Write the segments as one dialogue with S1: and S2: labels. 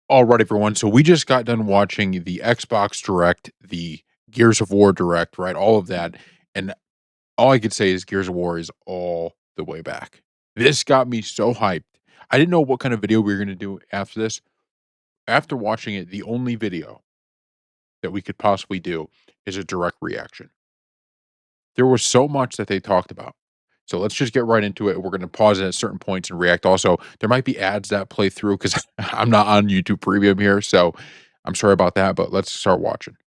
S1: All right, everyone. So we just got done watching the Xbox Direct, the Gears of War Direct, right? All of that. And all I could say is Gears of War is all the way back. This got me so hyped. I didn't know what kind of video we were going to do after this. After watching it, the only video that we could possibly do is a direct reaction. There was so much that they talked about. So let's just get right into it. We're going to pause it at certain points and react. Also, there might be ads that play through because I'm not on YouTube Premium here. So I'm sorry about that, but let's start watching.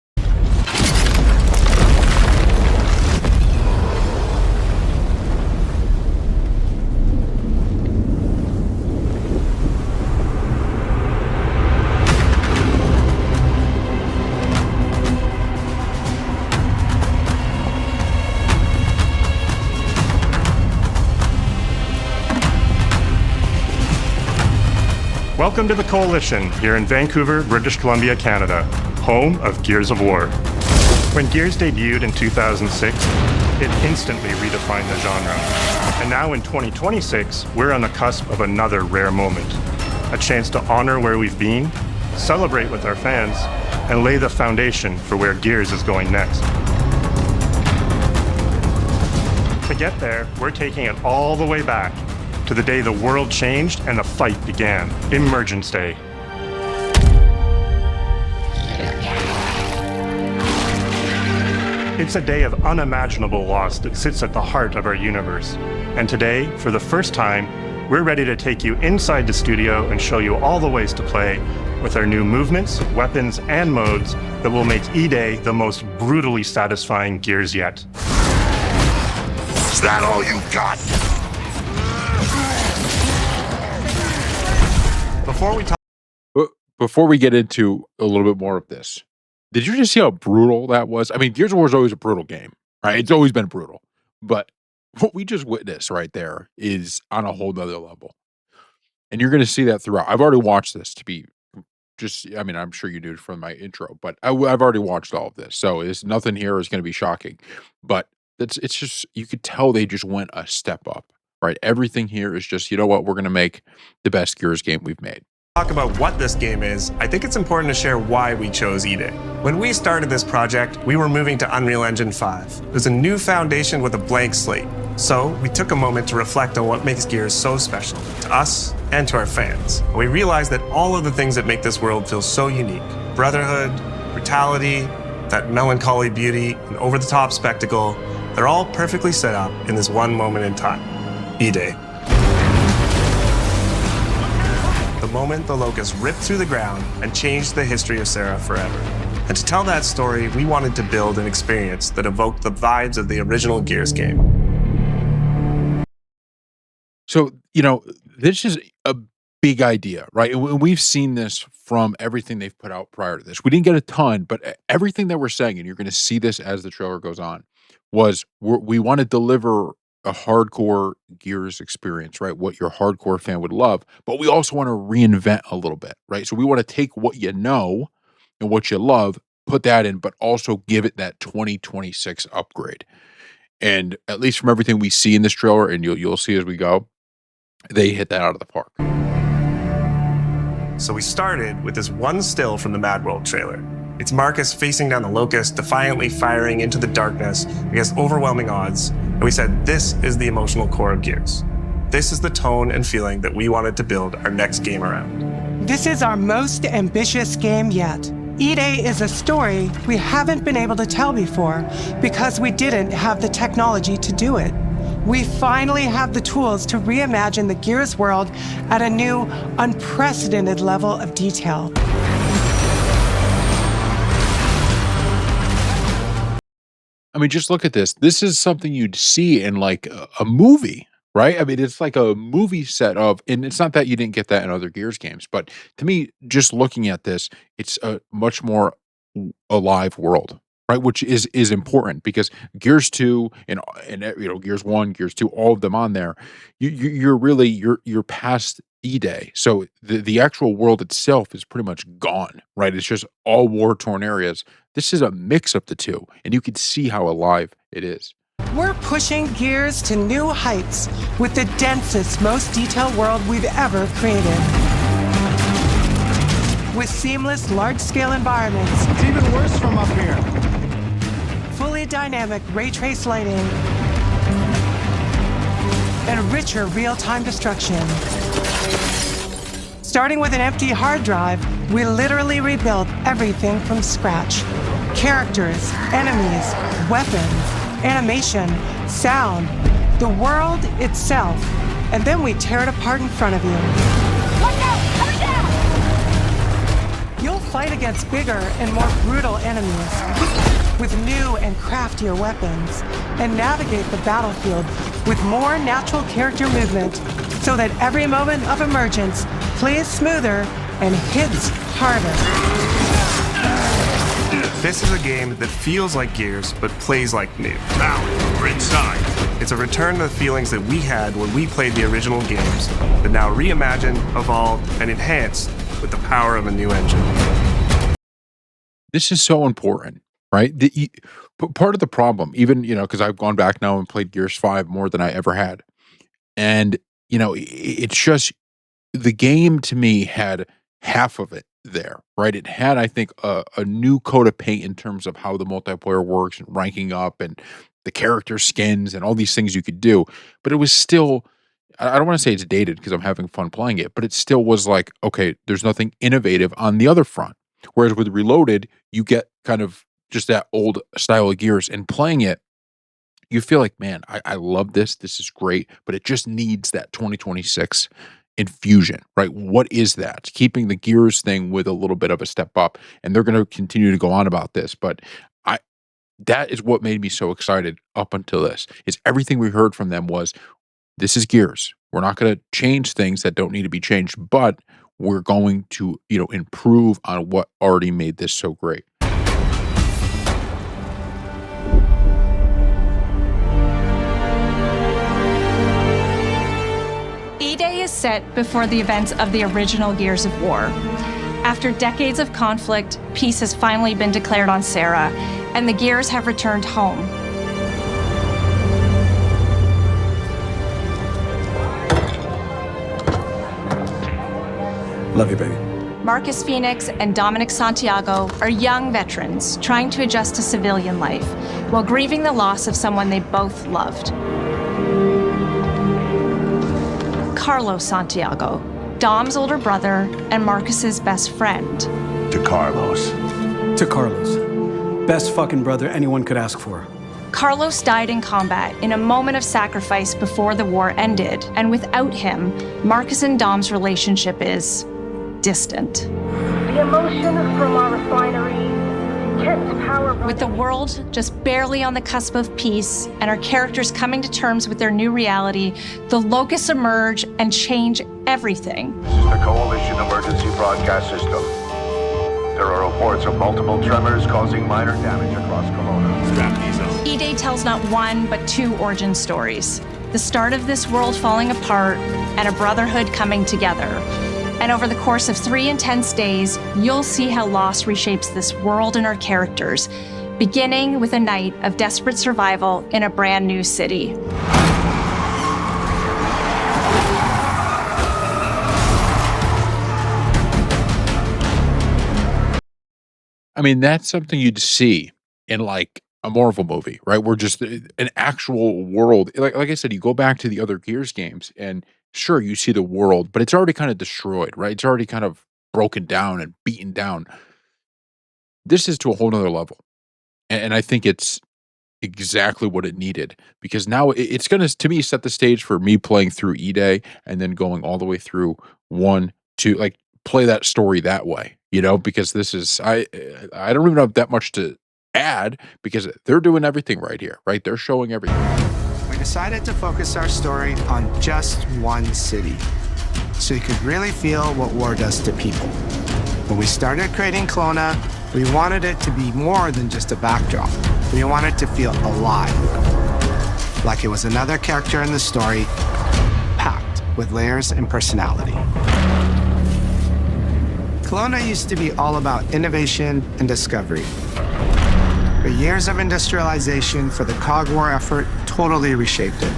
S2: Welcome to the Coalition, here in Vancouver, British Columbia, Canada, home of Gears of War. When Gears debuted in 2006, it instantly redefined the genre. And now in 2026, we're on the cusp of another rare moment. A chance to honor where we've been, celebrate with our fans, and lay the foundation for where Gears is going next. To get there, we're taking it all the way back to the day the world changed and the fight began, Emergence Day. It's a day of unimaginable loss that sits at the heart of our universe. And today, for the first time, we're ready to take you inside the studio and show you all the ways to play with our new movements, weapons, and modes that will make E-Day the most brutally satisfying Gears yet.
S3: Is that all you got?
S1: Before we get into a little bit more of this, did you just see how brutal that was? I mean, Gears of War is always a brutal game, right? It's always been brutal. But what we just witnessed right there is on a whole nother level. And you're going to see that throughout. I've already watched this to be I mean, I'm sure you knew from my intro, but I've already watched all of this. So it's nothing here is going to be shocking. But it's just, you could tell they just went a step up, right? Everything here is just, you know what? We're going to make the best Gears game we've made.
S4: Talk about what this game is, I think it's important to share why we chose E-Day. When we started this project, we were moving to Unreal Engine 5. It was a new foundation with a blank slate. So we took a moment to reflect on what makes Gears so special to us and to our fans. And we realized that all of the things that make this world feel so unique, brotherhood, brutality, that melancholy beauty, and over-the-top spectacle, they're all perfectly set up in this one moment in time, E-Day. The moment the Locust ripped through the ground and changed the history of Seraph forever. And to tell that story, we wanted to build an experience that evoked the vibes of the original Gears game.
S1: So, this is a big idea, right? And we've seen this from everything they've put out prior to this. We didn't get a ton, but everything that we're saying, and you're going to see this as the trailer goes on, was we want to deliver a hardcore Gears experience, right? What your hardcore fan would love, but we also want to reinvent a little bit, right? So we want to take what you know and what you love, put that in, but also give it that 2026 upgrade. And at least from everything we see in this trailer, and you'll see as we go, they hit that out of the park.
S4: So we started with this one still from the Mad World trailer. It's Marcus facing down the Locust, defiantly firing into the darkness against overwhelming odds. And we said, this is the emotional core of Gears. This is the tone and feeling that we wanted to build our next game around.
S5: This is our most ambitious game yet. E-Day is a story we haven't been able to tell before because we didn't have the technology to do it. We finally have the tools to reimagine the Gears world at a new, unprecedented level of detail.
S1: I mean, just look at this. This is something you'd see in like a movie, right? I mean, it's like a movie set of, and it's not that you didn't get that in other Gears games, but to me, just looking at this, it's a much more alive world, right? Which is important because Gears 2 and Gears 1, Gears 2, all of them on there, you're past E-Day. So the actual world itself is pretty much gone, right? It's just all war-torn areas. This is a mix of the two, and you can see how alive it is.
S5: We're pushing Gears to new heights with the densest, most detailed world we've ever created. with seamless large-scale environments,
S6: It's even worse from up here.
S5: fully dynamic ray trace lighting, and richer real-time destruction. Starting with an empty hard drive, we literally rebuilt everything from scratch. Characters, enemies, weapons, animation, sound, the world itself. And then we tear it apart in front of you.
S7: Watch out! Coming down!
S5: You'll fight against bigger and more brutal enemies with new and craftier weapons and navigate the battlefield with more natural character movement so that every moment of emergence plays smoother and hits harder.
S4: This is a game that feels like Gears, but plays like new.
S3: Now, we're inside.
S4: It's a return to the feelings that we had when we played the original games, but now reimagined, evolved, and enhanced with the power of a new engine.
S1: This is so important, right? Part of the problem, even, because I've gone back now and played Gears 5 more than I ever had. And, it's just the game to me had half of it there, right? It had, I think, a new coat of paint in terms of how the multiplayer works and ranking up and the character skins and all these things you could do. But it was still, I don't want to say it's dated because I'm having fun playing it, but it still was like, okay, there's nothing innovative on the other front. Whereas with Reloaded, you get kind of just that old style of Gears, and playing it, you feel like, man, I love this. This is great, but it just needs that 2026 infusion, right? What is that? Keeping the Gears thing with a little bit of a step up, and they're going to continue to go on about this, but that is what made me so excited up until this, is everything we heard from them was, this is Gears. We're not going to change things that don't need to be changed, but we're going to, improve on what already made this so great.
S8: E-Day is set before the events of the original Gears of War. After decades of conflict, peace has finally been declared on Serra, and the Gears have returned home.
S6: Love you, baby.
S8: Marcus Phoenix and Dominic Santiago are young veterans trying to adjust to civilian life while grieving the loss of someone they both loved. Carlos Santiago, Dom's older brother and Marcus's best friend.
S3: To Carlos.
S6: To Carlos. Best fucking brother anyone could ask for.
S8: Carlos died in combat in a moment of sacrifice before the war ended, and without him, Marcus and Dom's relationship is distant.
S7: The emotion from our refinery, intense power.
S8: With the world just barely on the cusp of peace and our characters coming to terms with their new reality, the Locusts emerge and change everything.
S3: This is the Coalition Emergency Broadcast System. There are reports of multiple tremors causing minor damage across Kelowna. Strap these up.
S8: E-Day tells not one, but two origin stories. The start of this world falling apart and a brotherhood coming together. And over the course of 3 intense days, you'll see how loss reshapes this world and our characters, beginning with a night of desperate survival in a brand new city.
S1: I mean, that's something you'd see in like a Marvel movie, right? Where just an actual world, like I said, you go back to the other Gears games and sure, you see the world, but it's already kind of destroyed, right? It's already kind of broken down and beaten down. This is to a whole nother level. And I think it's exactly what it needed, because now it's going to me, set the stage for me playing through E-Day and then going all the way through 1, 2, like play that story that way, because this is, I don't even have that much to add because they're doing everything right here, right? They're showing everything.
S9: We decided to focus our story on just one city, so you could really feel what war does to people. When we started creating Kelowna, we wanted it to be more than just a backdrop. We wanted to feel alive, like it was another character in the story, packed with layers and personality. Kelowna used to be all about innovation and discovery. The years of industrialization for the Cog War effort totally reshaped it.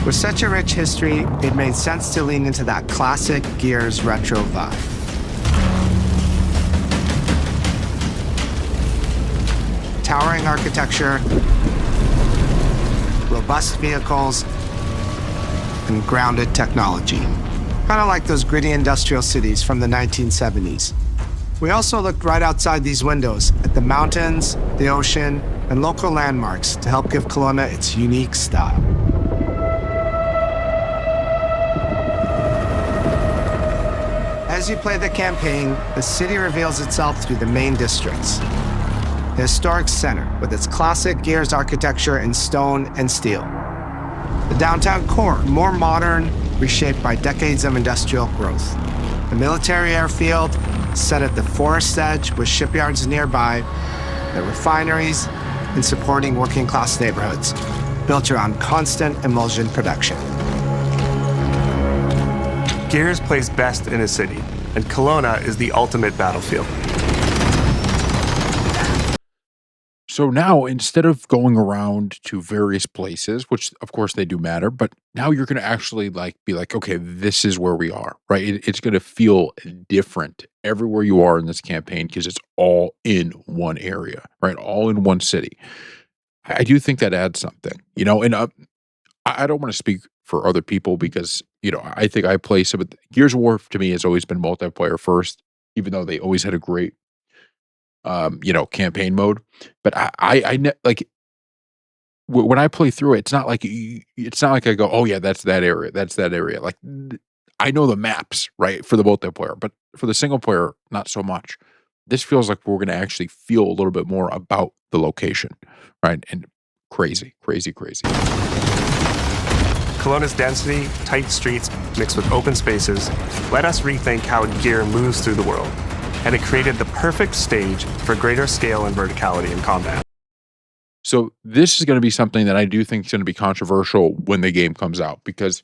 S9: With such a rich history, it made sense to lean into that classic Gears retro vibe. towering architecture, robust vehicles, and grounded technology. Kind of like those gritty industrial cities from the 1970s. We also looked right outside these windows at the mountains, the ocean, and local landmarks to help give Kelowna its unique style. As you play the campaign, the city reveals itself through the main districts. The historic center, with its classic Gears architecture in stone and steel. The downtown core, more modern, reshaped by decades of industrial growth. The military airfield, set at the forest edge with shipyards nearby, the refineries, and supporting working-class neighborhoods, built around constant emulsion production.
S4: Gears plays best in a city, and Kelowna is the ultimate battlefield.
S1: So now, instead of going around to various places, which of course they do matter, but now you're going to actually be like, okay, this is where we are, right? It's going to feel different everywhere you are in this campaign because it's all in one area, right? All in one city. I do think that adds something, and I don't want to speak for other people because, I think I play some of Gears of War to me has always been multiplayer first, even though they always had a great campaign mode. But when I play through it, it's not like I go, oh yeah, that's that area. Like I know the maps, right, for the multiplayer, but for the single player, not so much. This feels like we're going to actually feel a little bit more about the location, right? And crazy.
S4: Kelowna's density, tight streets, mixed with open spaces, let us rethink how Gear moves through the world. And it created the perfect stage for greater scale and verticality in combat.
S1: So this is going to be something that I do think is going to be controversial when the game comes out because,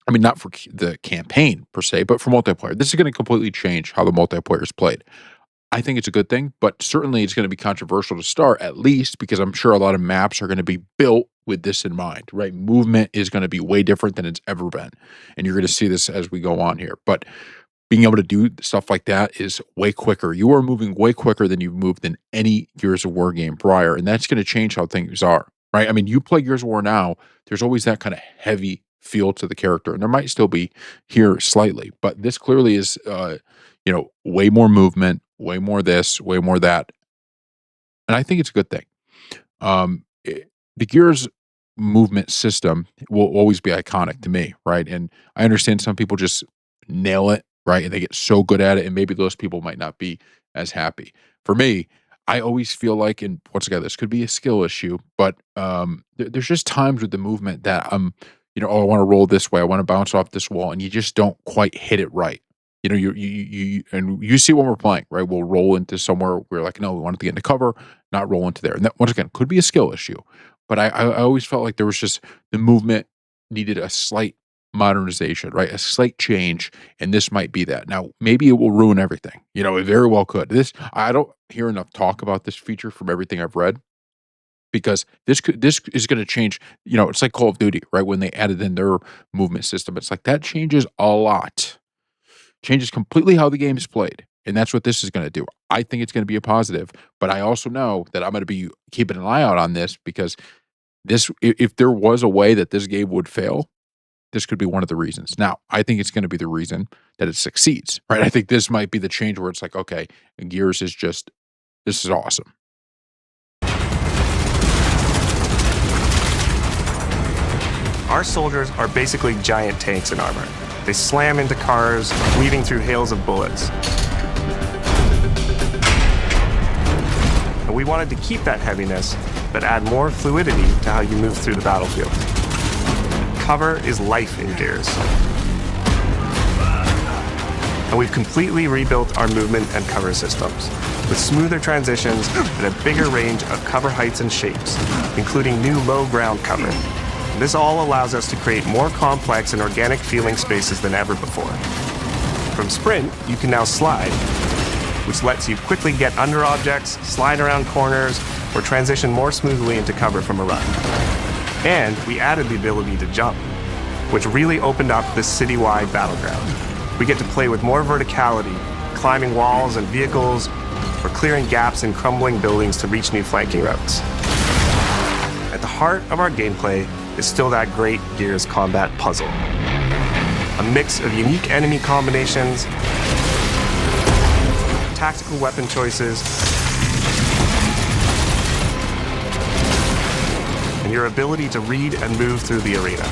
S1: not for the campaign per se, but for multiplayer. This is going to completely change how the multiplayer is played. I think it's a good thing, but certainly it's going to be controversial to start, at least because I'm sure a lot of maps are going to be built with this in mind, right? Movement is going to be way different than it's ever been. And you're going to see this as we go on here. But being able to do stuff like that is way quicker. You are moving way quicker than you've moved in any Gears of War game prior, and that's going to change how things are, right? You play Gears of War now, there's always that kind of heavy feel to the character, and there might still be here slightly, but this clearly is, way more movement, way more this, way more that, and I think it's a good thing. The Gears movement system will always be iconic to me, right? And I understand some people just nail it, right? And they get so good at it, and maybe those people might not be as happy. For me, I always feel like, and once again, this could be a skill issue, but there's just times with the movement that I want to roll this way, I want to bounce off this wall, and you just don't quite hit it right. You see when we're playing, right? We'll roll into somewhere we're like, no, we want to get into cover, not roll into there. And that, once again, could be a skill issue. But I always felt like there was just the movement needed a slight modernization, right? A slight change, and this might be that. Now, maybe it will ruin everything. It very well could. I don't hear enough talk about this feature from everything I've read, because this is going to change. It's like Call of Duty, right? When they added in their movement system, it's like that changes a lot. Changes completely how the game is played, and that's what this is going to do. I think it's going to be a positive, but I also know that I'm going to be keeping an eye out on this because if there was a way that this game would fail, this could be one of the reasons. Now, I think it's going to be the reason that it succeeds, right? I think this might be the change where it's like, okay, Gears this is awesome.
S4: Our soldiers are basically giant tanks in armor. They slam into cars, weaving through hails of bullets. And we wanted to keep that heaviness, but add more fluidity to how you move through the battlefield. Cover is life in Gears. And we've completely rebuilt our movement and cover systems, with smoother transitions and a bigger range of cover heights and shapes, including new low ground cover. This all allows us to create more complex and organic feeling spaces than ever before. From Sprint, you can now slide, which lets you quickly get under objects, slide around corners, or transition more smoothly into cover from a run. And we added the ability to jump, which really opened up this citywide battleground. We get to play with more verticality, climbing walls and vehicles, or clearing gaps in crumbling buildings to reach new flanking routes. At the heart of our gameplay is still that great Gears combat puzzle. A mix of unique enemy combinations, tactical weapon choices, and your ability to read and move through the arena.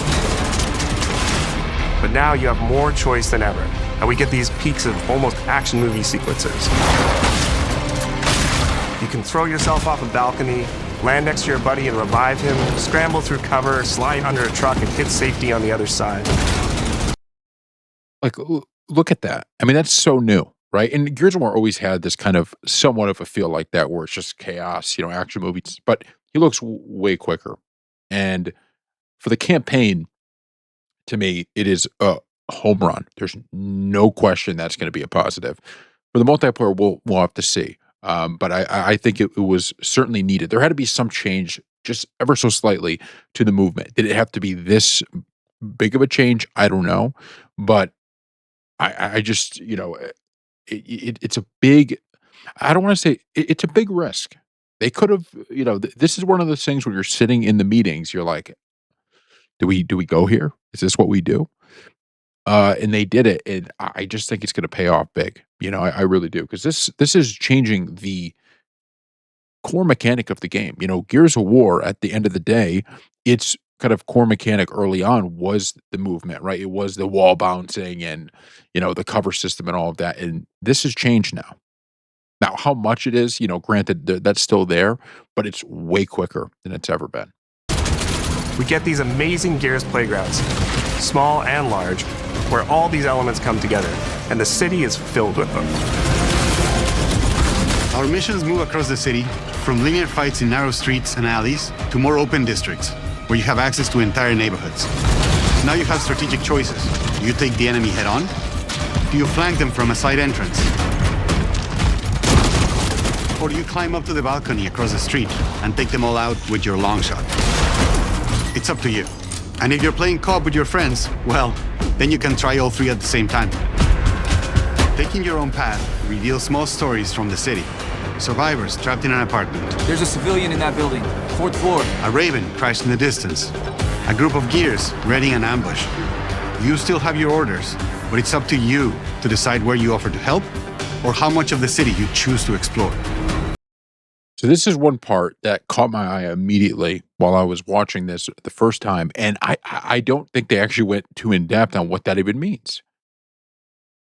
S4: But now you have more choice than ever, and we get these peaks of almost action movie sequences. You can throw yourself off a balcony, land next to your buddy and revive him, scramble through cover, slide under a truck, and hit safety on the other side.
S1: Like, look at that. I mean, that's so new, right? And Gears of War always had this kind of somewhat of a feel like that, where it's just chaos, action movies. But he looks way quicker. And for the campaign, to me, it is a home run. There's no question that's going to be a positive. For the multiplayer, we'll have to see. But I think it was certainly needed. There had to be some change, just ever so slightly, to the movement. Did it have to be this big of a change? I don't know. But I just, it's a big, I don't want to say, it's a big risk. They could have, this is one of those things where you're sitting in the meetings, you're like, do we go here? Is this what we do? And they did it, and I just think it's going to pay off big. I really do, because this is changing the core mechanic of the game. Gears of War, at the end of the day, its kind of core mechanic early on was the movement, right? It was the wall bouncing and the cover system and all of that. And this has changed now. Now, how much it is, granted, that's still there, but it's way quicker than it's ever been.
S4: We get these amazing Gears playgrounds, small and large, where all these elements come together, and the city is filled with them.
S10: Our missions move across the city, from linear fights in narrow streets and alleys to more open districts, where you have access to entire neighborhoods. Now you have strategic choices. Do you take the enemy head on? Do you flank them from a side entrance? Or do you climb up to the balcony across the street and take them all out with your long shot? It's up to you. And if you're playing co-op with your friends, well, then you can try all three at the same time. Taking your own path reveals small stories from the city. Survivors trapped in an apartment.
S11: There's a civilian in that building, 4th floor.
S10: A Raven crashed in the distance. A group of Gears readying an ambush. You still have your orders, but it's up to you to decide where you offer to help or how much of the city you choose to explore.
S1: So this is one part that caught my eye immediately while I was watching this the first time, and I don't think they actually went too in depth on what that even means.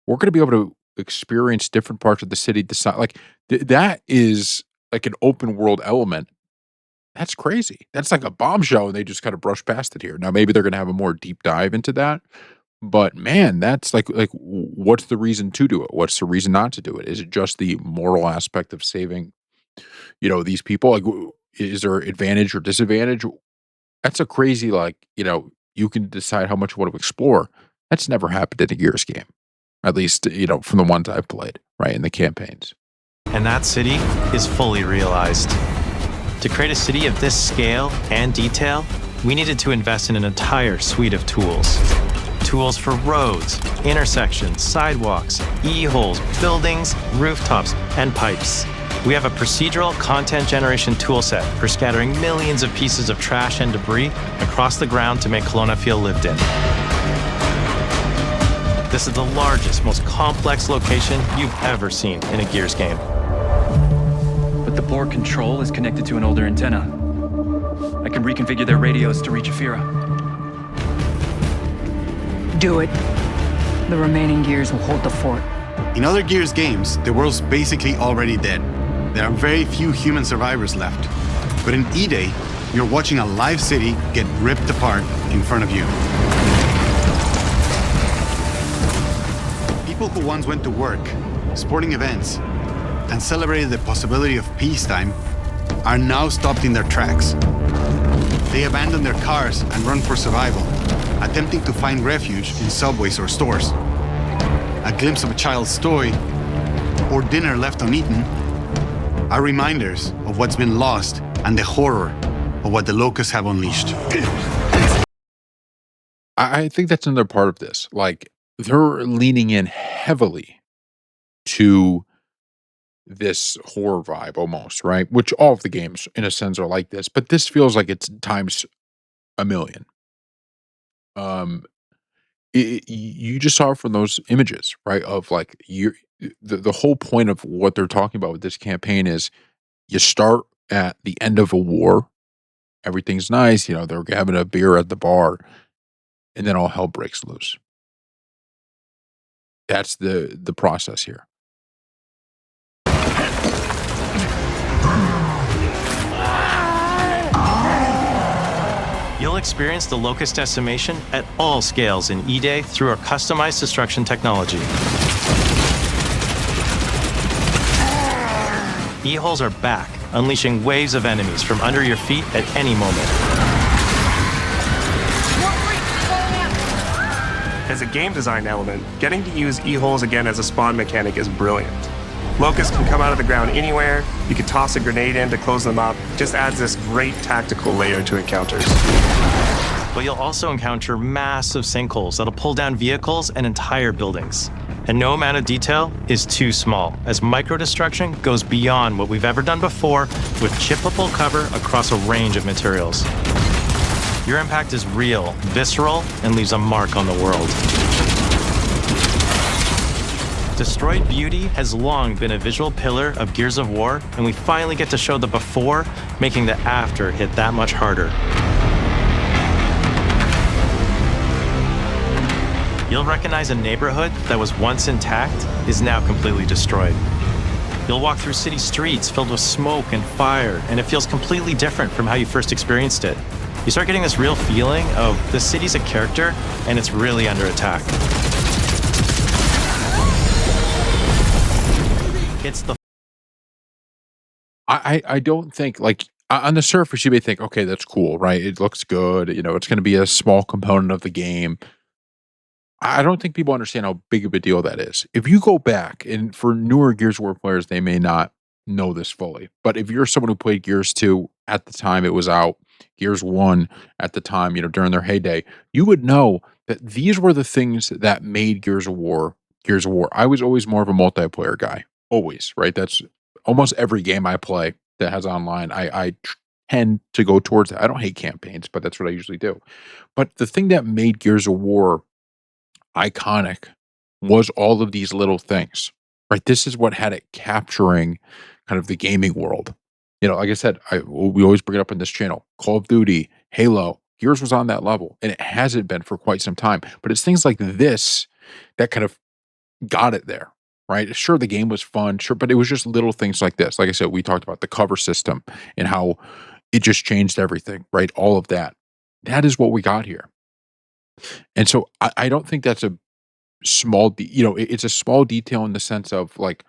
S1: We're going to be able to experience different parts of the city. Decide like that is like an open world element. That's crazy. That's like a bombshell, and they just kind of brush past it here. Now maybe they're going to have a more deep dive into that, but man, that's like what's the reason to do it? What's the reason not to do it? Is it just the moral aspect of saving? These people, like, is there advantage or disadvantage? That's a crazy, you can decide how much you want to explore. That's never happened in a Gears game. At least, from the ones I've played, right, in the campaigns.
S12: And that city is fully realized. To create a city of this scale and detail, we needed to invest in an entire suite of tools. Tools for roads, intersections, sidewalks, e-holes, buildings, rooftops, and pipes. We have a procedural content generation toolset for scattering millions of pieces of trash and debris across the ground to make Kelowna feel lived in. This is the largest, most complex location you've ever seen in a Gears game.
S11: But the board control is connected to an older antenna. I can reconfigure their radios to reach Afira.
S13: Do it. The remaining Gears will hold the fort.
S10: In other Gears games, the world's basically already dead. There are very few human survivors left. But in E-Day, you're watching a live city get ripped apart in front of you. People who once went to work, sporting events, and celebrated the possibility of peacetime are now stopped in their tracks. They abandon their cars and run for survival, attempting to find refuge in subways or stores. A glimpse of a child's toy or dinner left uneaten are reminders of what's been lost and the horror of what the locusts have unleashed.
S1: I think that's another part of this. Like, they're leaning in heavily to this horror vibe almost, right? Which all of the games, in a sense, are like this, but this feels like it's times a million. Um, you just saw it from those images, right? Of like the whole point of what they're talking about with this campaign is you start at the end of a war, everything's nice, they're having a beer at the bar, and then all hell breaks loose. That's the process here.
S12: You'll experience the locust decimation at all scales in E-Day through our customized destruction technology. E-holes are back, unleashing waves of enemies from under your feet at any moment.
S4: As a game design element, getting to use E-holes again as a spawn mechanic is brilliant. Locusts can come out of the ground anywhere, you can toss a grenade in to close them up, just adds this great tactical layer to encounters.
S12: But you'll also encounter massive sinkholes that'll pull down vehicles and entire buildings. And no amount of detail is too small, as micro-destruction goes beyond what we've ever done before with chippable cover across a range of materials. Your impact is real, visceral, and leaves a mark on the world. Destroyed Beauty has long been a visual pillar of Gears of War, and we finally get to show the before, making the after hit that much harder. You'll recognize a neighborhood that was once intact is now completely destroyed. You'll walk through city streets filled with smoke and fire, and it feels completely different from how you first experienced it. You start getting this real feeling of the city's a character, and it's really under attack. It's the...
S1: I don't think, like, on the surface, you may think, okay, that's cool, right? It looks good. It's going to be a small component of the game. I don't think people understand how big of a deal that is. If you go back, and for newer Gears of War players, they may not know this fully, but if you're someone who played Gears 2 at the time it was out, Gears 1 at the time, during their heyday, you would know that these were the things that made Gears of War Gears of War. I was always more of a multiplayer guy. Always, right? That's almost every game I play that has online. I tend to go towards that. I don't hate campaigns, but that's what I usually do. But the thing that made Gears of War iconic was all of these little things, right? This is what had it capturing kind of the gaming world. Like I said, we always bring it up in this channel. Call of Duty, Halo, Gears was on that level, and it hasn't been for quite some time. But it's things like this that kind of got it there, right? Sure, the game was fun, sure, but it was just little things like this. Like I said, we talked about the cover system and how it just changed everything, right? All of that. That is what we got here. And so I don't think that's a small, it's a small detail in the sense of like,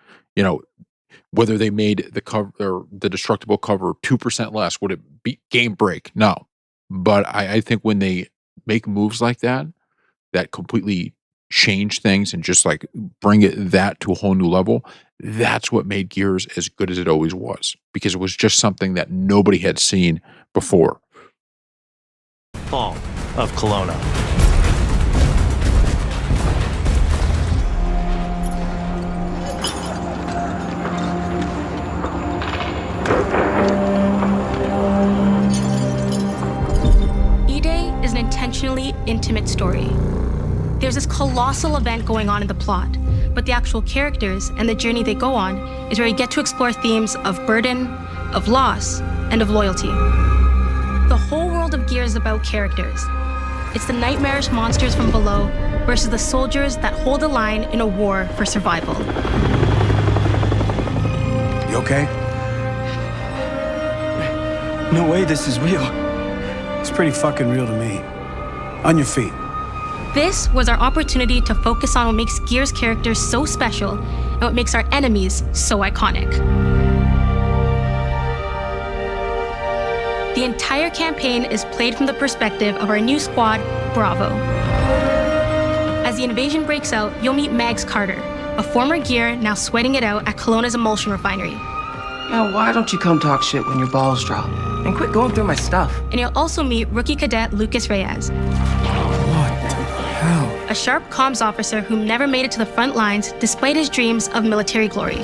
S1: whether they made the cover or the destructible cover 2% less, would it be game break? No. But I think when they make moves like that, that completely change things and just like bring that to a whole new level, that's what made Gears as good as it always was, because it was just something that nobody had seen before.
S12: Fall of Kelowna.
S7: E-Day is an intentionally intimate story. There's this colossal event going on in the plot, but the actual characters and the journey they go on is where you get to explore themes of burden, of loss, and of loyalty. The whole world of Gears is about characters. It's the nightmarish monsters from below versus the soldiers that hold the line in a war for survival.
S6: You okay? No way this is real. It's pretty fucking real to me. On your feet.
S7: This was our opportunity to focus on what makes Gears characters so special and what makes our enemies so iconic. The entire campaign is played from the perspective of our new squad, Bravo. As the invasion breaks out, you'll meet Mags Carter, a former Gear now sweating it out at Kelowna's emulsion refinery.
S14: Now, why don't you come talk shit when your balls drop? And quit going through my stuff.
S7: And you'll also meet rookie cadet Lucas Reyes. A sharp comms officer who never made it to the front lines despite his dreams of military glory.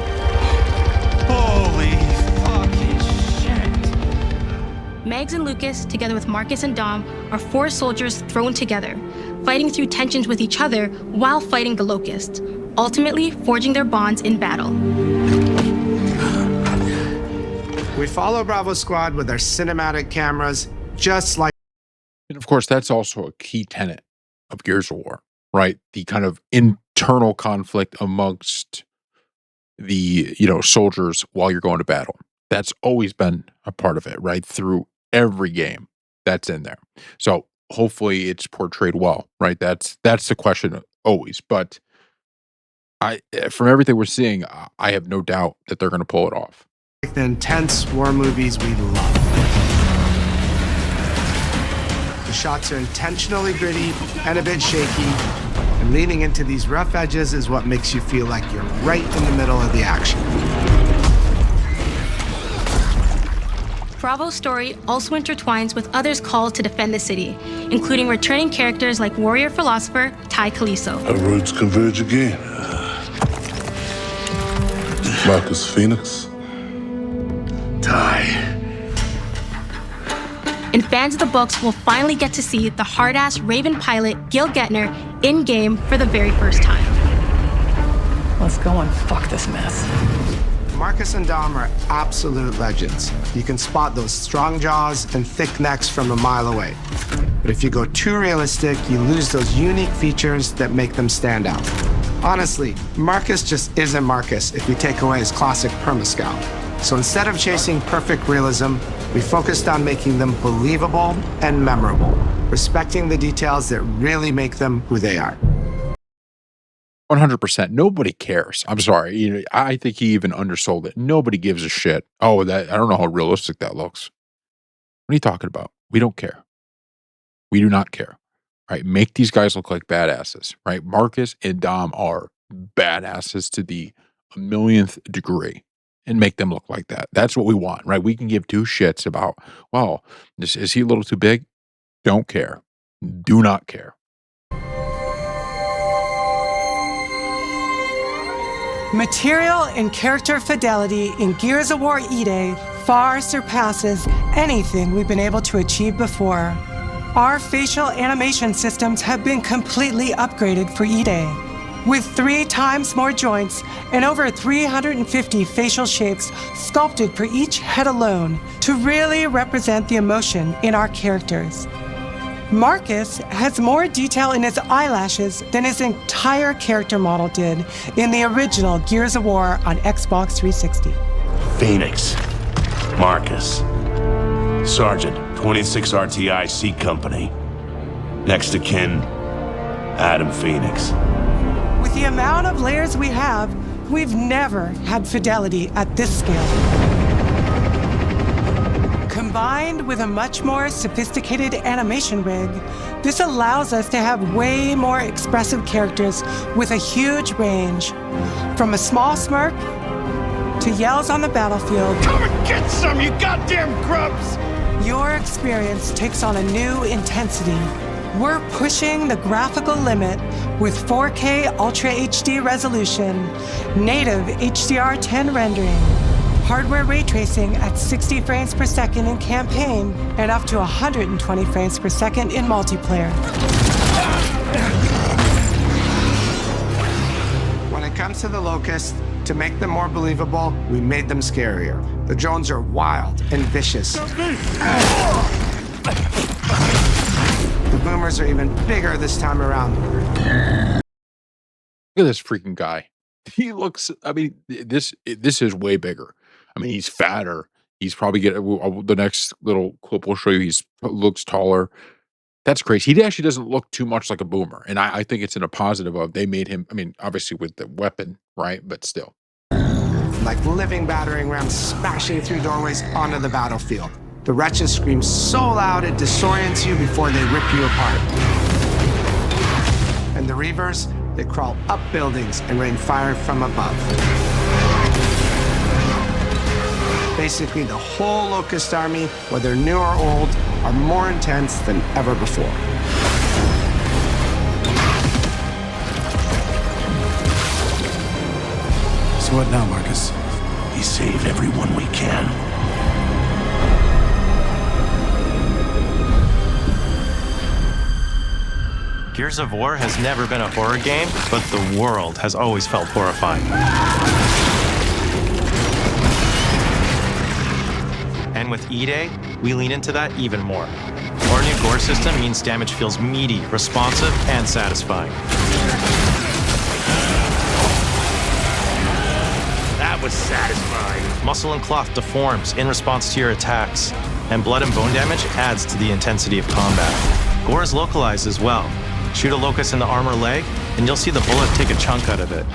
S7: Megs and Lucas, together with Marcus and Dom, are 4 soldiers thrown together, fighting through tensions with each other while fighting the Locust, ultimately forging their bonds in battle.
S9: We follow Bravo Squad with our cinematic cameras, just like.
S1: And of course, that's also a key tenet of Gears of War, right? The kind of internal conflict amongst the, soldiers while you're going to battle. That's always been a part of it, right? Through every game that's in there. So hopefully it's portrayed well, right? That's the question always. But from everything we're seeing, I have no doubt that they're going to pull it off.
S9: The intense war movies we love. The shots are intentionally gritty and a bit shaky, and leaning into these rough edges is what makes you feel like you're right in the middle of the action.
S7: Bravo's story also intertwines with others called to defend the city, including returning characters like warrior philosopher Ty Caliso.
S15: Our roads converge again. Marcus Phoenix. Ty.
S7: And fans of the books will finally get to see the hard-ass Raven pilot Gil Gettner in-game for the very first time.
S13: Let's go and fuck this mess.
S9: Marcus and Dom are absolute legends. You can spot those strong jaws and thick necks from a mile away. But if you go too realistic, you lose those unique features that make them stand out. Honestly, Marcus just isn't Marcus if you take away his classic perma-scout. So instead of chasing perfect realism, we focused on making them believable and memorable, respecting the details that really make them who they are.
S1: 100%. Nobody cares. I'm sorry. I think he even undersold it. Nobody gives a shit. Oh, I don't know how realistic that looks. What are you talking about? We don't care. We do not care. Right? Make these guys look like badasses. Right? Marcus and Dom are badasses to the 1,000,000th degree, and make them look like that. That's what we want. Right? We can give 2 shits about, well, is he a little too big? Don't care. Do not care.
S5: Material and character fidelity in Gears of War E-Day far surpasses anything we've been able to achieve before. Our facial animation systems have been completely upgraded for E-Day, with 3 times more joints and over 350 facial shapes sculpted for each head alone to really represent the emotion in our characters. Marcus has more detail in his eyelashes than his entire character model did in the original Gears of War on Xbox 360.
S16: Phoenix, Marcus, Sergeant, 26 RTI C Company. Next of kin, Adam Phoenix.
S5: With the amount of layers we have, we've never had fidelity at this scale. Combined with a much more sophisticated animation rig, this allows us to have way more expressive characters with a huge range. From a small smirk to yells on the battlefield.
S17: Come and get some, you goddamn grubs!
S5: Your experience takes on a new intensity. We're pushing the graphical limit with 4K Ultra HD resolution, native HDR10 rendering, hardware ray tracing at 60 frames per second in campaign, and up to 120 frames per second in multiplayer.
S9: When it comes to the Locust, to make them more believable, we made them scarier. The drones are wild and vicious. The boomers are even bigger this time around.
S1: Look at this freaking guy. He looks, this is way bigger. He's fatter. He's probably the next little clip we'll show you, looks taller. That's crazy. He actually doesn't look too much like a boomer. And I think it's in a positive of they made him, obviously with the weapon, right? But still.
S9: Like living battering rams smashing through doorways onto the battlefield. The wretches scream so loud it disorients you before they rip you apart. And the Reavers, they crawl up buildings and rain fire from above. Basically, the whole Locust army, whether new or old, are more intense than ever before.
S6: So what now, Marcus?
S16: We save everyone we can.
S12: Gears of War has never been a horror game, but the world has always felt horrifying. And with E-Day, we lean into that even more. Our new gore system means damage feels meaty, responsive, and satisfying.
S16: That was satisfying.
S12: Muscle and cloth deforms in response to your attacks, and blood and bone damage adds to the intensity of combat. Gore is localized as well. Shoot a locust in the arm or leg, and you'll see the bullet take a chunk out of it.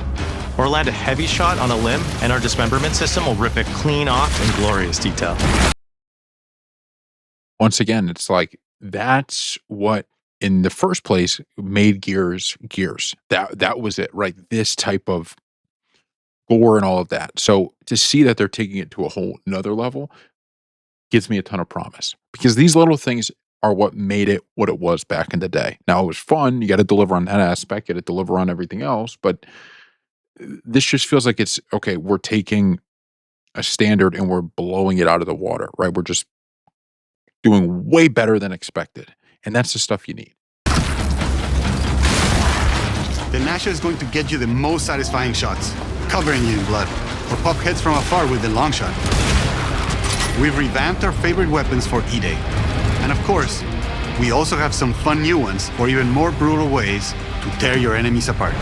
S12: Or land a heavy shot on a limb, and our dismemberment system will rip it clean off in glorious detail.
S1: Once again, it's like that's what in the first place made Gears. That was it, right? This type of gore and all of that. So to see that they're taking it to a whole another level gives me a ton of promise, because these little things are what made it what it was back in the day. Now, it was fun. You got to deliver on that aspect, you got to deliver on everything else. But this just feels like it's okay. We're taking a standard and we're blowing it out of the water, right? We're just doing way better than expected. And that's the stuff you need.
S10: The Gnasher is going to get you the most satisfying shots, covering you in blood, or pop heads from afar with the long shot. We've revamped our favorite weapons for E-Day. And of course, we also have some fun new ones for even more brutal ways to tear your enemies apart.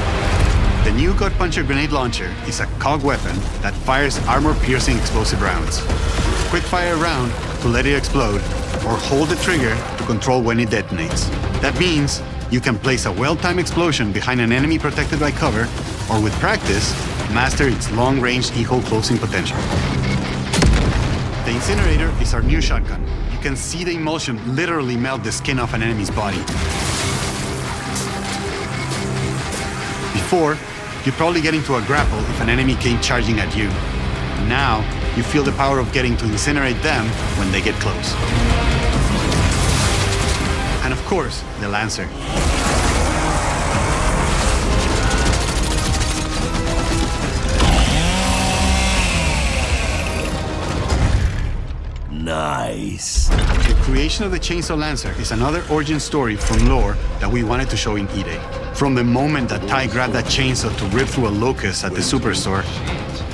S10: The new Gut Puncher grenade launcher is a COG weapon that fires armor-piercing explosive rounds. Quick fire a round to let it explode, or hold the trigger to control when it detonates. That means you can place a well-timed explosion behind an enemy protected by cover, or with practice, master its long-range E-hole closing potential. The Incinerator is our new shotgun. You can see the emulsion literally melt the skin off an enemy's body. Before, you'd probably get into a grapple if an enemy came charging at you. Now, you feel the power of getting to incinerate them when they get close. And of course, the Lancer.
S16: Nice.
S10: The creation of the Chainsaw Lancer is another origin story from lore that we wanted to show in E-Day. From the moment that Ty grabbed that chainsaw to rip through a locust at the Superstore,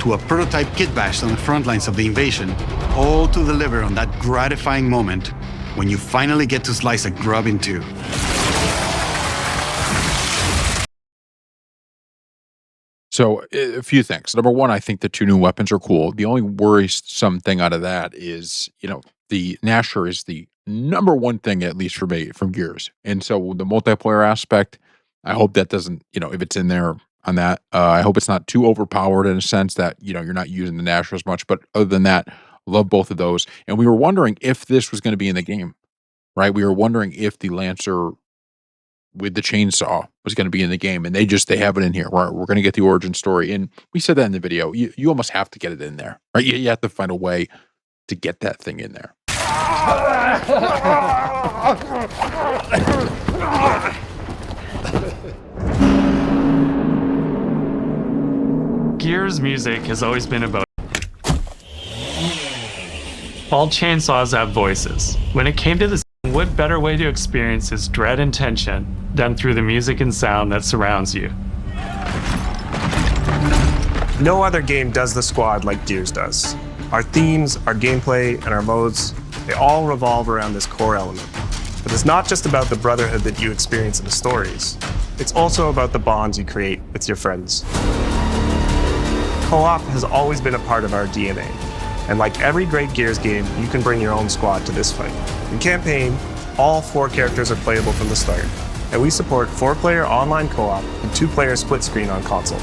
S10: to a prototype kit bash on the front lines of the invasion, all to deliver on that gratifying moment when you finally get to slice a grub in two.
S1: So a few things. Number one, I think the two new weapons are cool. The only worrisome thing out of that is, the Gnasher is the number one thing, at least for me, from Gears. And so the multiplayer aspect, I hope that doesn't, if it's in there on that, I hope it's not too overpowered in a sense that, you're not using the Gnasher as much. But other than that, love both of those. And we were wondering if this was going to be in the game, right? We were wondering if the Lancer with the chainsaw was going to be in the game, and they have it in here. We're going to get the origin story, and we said that in the video. You almost have to get it in there, right? You have to find a way to get that thing in there.
S18: Gears music has always been about all chainsaws have voices. When it came to this, what better way to experience his dread and tension than through the music and sound that surrounds you?
S4: No other game does the squad like Gears does. Our themes, our gameplay, and our modes, they all revolve around this core element. But it's not just about the brotherhood that you experience in the stories. It's also about the bonds you create with your friends. Co-op has always been a part of our DNA. And like every great Gears game, you can bring your own squad to this fight. In campaign, all 4 characters are playable from the start, and we support 4-player online co-op and 2-player split screen on console.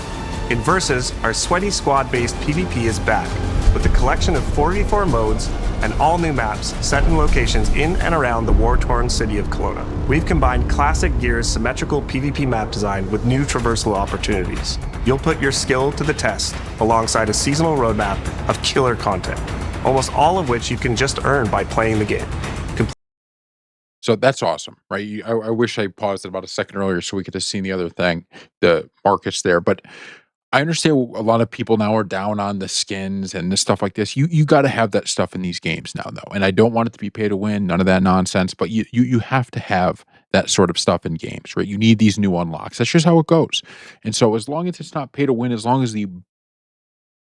S4: In Versus, our sweaty squad-based PvP is back, with a collection of 4v4 modes and all new maps set in locations in and around the war-torn city of Kelowna. We've combined classic Gears symmetrical PvP map design with new traversal opportunities. You'll put your skill to the test alongside a seasonal roadmap of killer content, almost all of which you can just earn by playing the game.
S1: So that's awesome, right? I wish I paused it about a second earlier so we could have seen the other thing, the Marcus there. But I understand a lot of people now are down on the skins and this stuff like this. You got to have that stuff in these games now, though. And I don't want it to be pay to win, none of that nonsense. But you have to have that sort of stuff in games, right? You need these new unlocks. That's just how it goes. And so as long as it's not pay to win, as long as the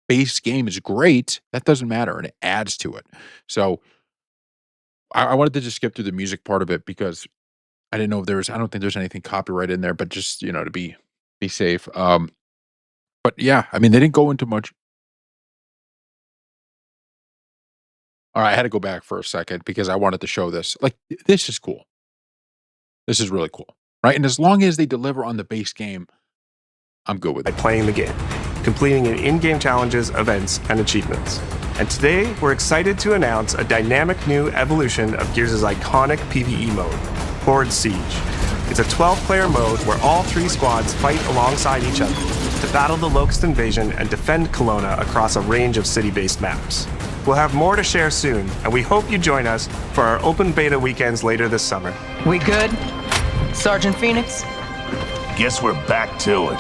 S1: base game is great, that doesn't matter, and it adds to it. So I wanted to just skip through the music part of it because I didn't know if there was. I don't think there's anything copyright in there, but just to be safe. But yeah, I mean, they didn't go into much. All right, I had to go back for a second because I wanted to show this. Like, this is cool. This is really cool, right? And as long as they deliver on the base game, I'm good with it.
S4: Playing the game, completing in-game challenges, events, and achievements. And today, we're excited to announce a dynamic new evolution of Gears' iconic PvE mode, Horde Siege. It's a 12-player mode where all 3 squads fight alongside each other to battle the Locust Invasion and defend Kelowna across a range of city-based maps. We'll have more to share soon, and we hope you join us for our open beta weekends later this summer.
S14: We good? Sergeant Phoenix?
S16: Guess we're back to it.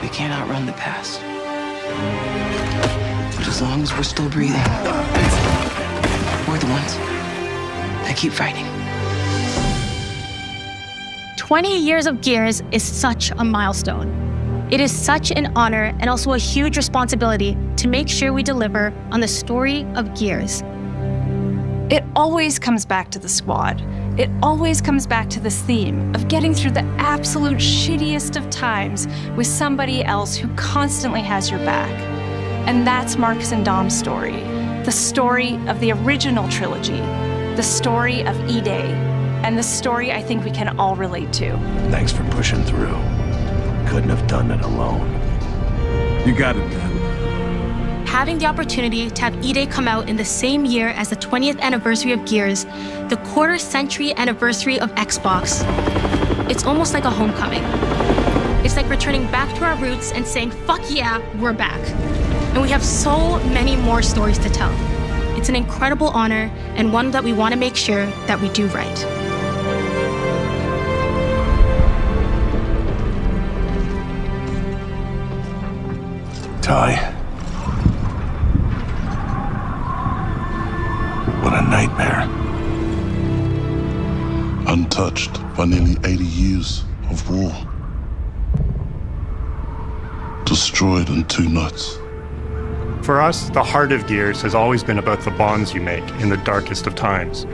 S14: We can't outrun the past. But as long as we're still breathing, we're the ones that keep fighting.
S7: 20 years of Gears is such a milestone. It is such an honor and also a huge responsibility to make sure we deliver on the story of Gears.
S8: It always comes back to the squad. It always comes back to this theme of getting through the absolute shittiest of times with somebody else who constantly has your back. And that's Marcus and Dom's story. The story of the original trilogy. The story of E-Day. And the story I think we can all relate to.
S16: Thanks for pushing through. Couldn't have done it alone.
S19: You got it, man.
S7: Having the opportunity to have E-Day come out in the same year as the 20th anniversary of Gears, the quarter-century anniversary of Xbox, it's almost like a homecoming. It's like returning back to our roots and saying, fuck yeah, we're back. And we have so many more stories to tell. It's an incredible honor and one that we want to make sure that we do right.
S16: Ty. What a nightmare.
S15: Untouched by nearly 80 years of war. Destroyed in 2 nights.
S2: For us, the heart of Gears has always been about the bonds you make in the darkest of times.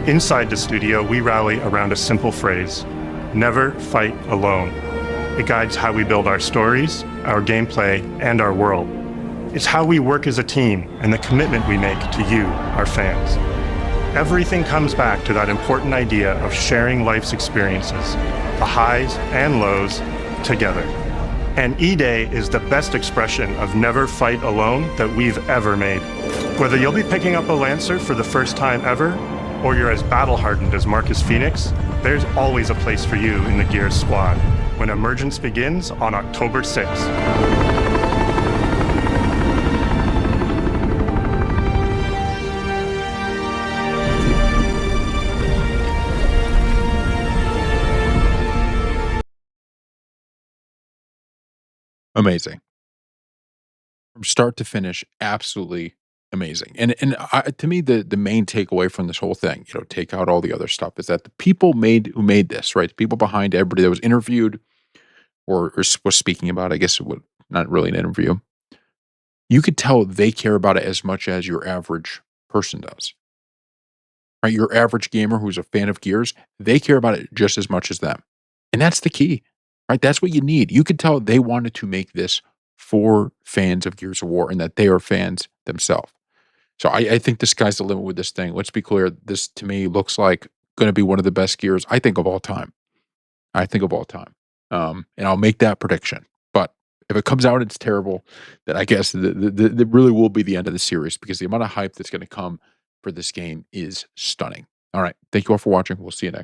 S2: Inside the studio, we rally around a simple phrase: never fight alone. It guides how we build our stories, our gameplay, and our world. It's how we work as a team and the commitment we make to you, our fans. Everything comes back to that important idea of sharing life's experiences, the highs and lows, together. And E-Day is the best expression of never fight alone that we've ever made. Whether you'll be picking up a Lancer for the first time ever, or you're as battle-hardened as Marcus Phoenix, there's always a place for you in the Gears squad when Emergence begins on October 6th.
S1: Amazing. From start to finish, absolutely amazing. And to me, the main takeaway from this whole thing, take out all the other stuff, is that the people who made this, right? The people behind everybody that was interviewed or was speaking about, I guess it would not really an interview. You could tell they care about it as much as your average person does. Right? Your average gamer who's a fan of Gears, they care about it just as much as them. And that's the key. Right? That's what you need. You could tell they wanted to make this for fans of Gears of War and that they are fans themselves. So I think the sky's the limit with this thing. Let's be clear. This, to me, looks like going to be one of the best Gears, I think, of all time. And I'll make that prediction. But if it comes out and it's terrible, then I guess it really will be the end of the series, because the amount of hype that's going to come for this game is stunning. All right. Thank you all for watching. We'll see you next.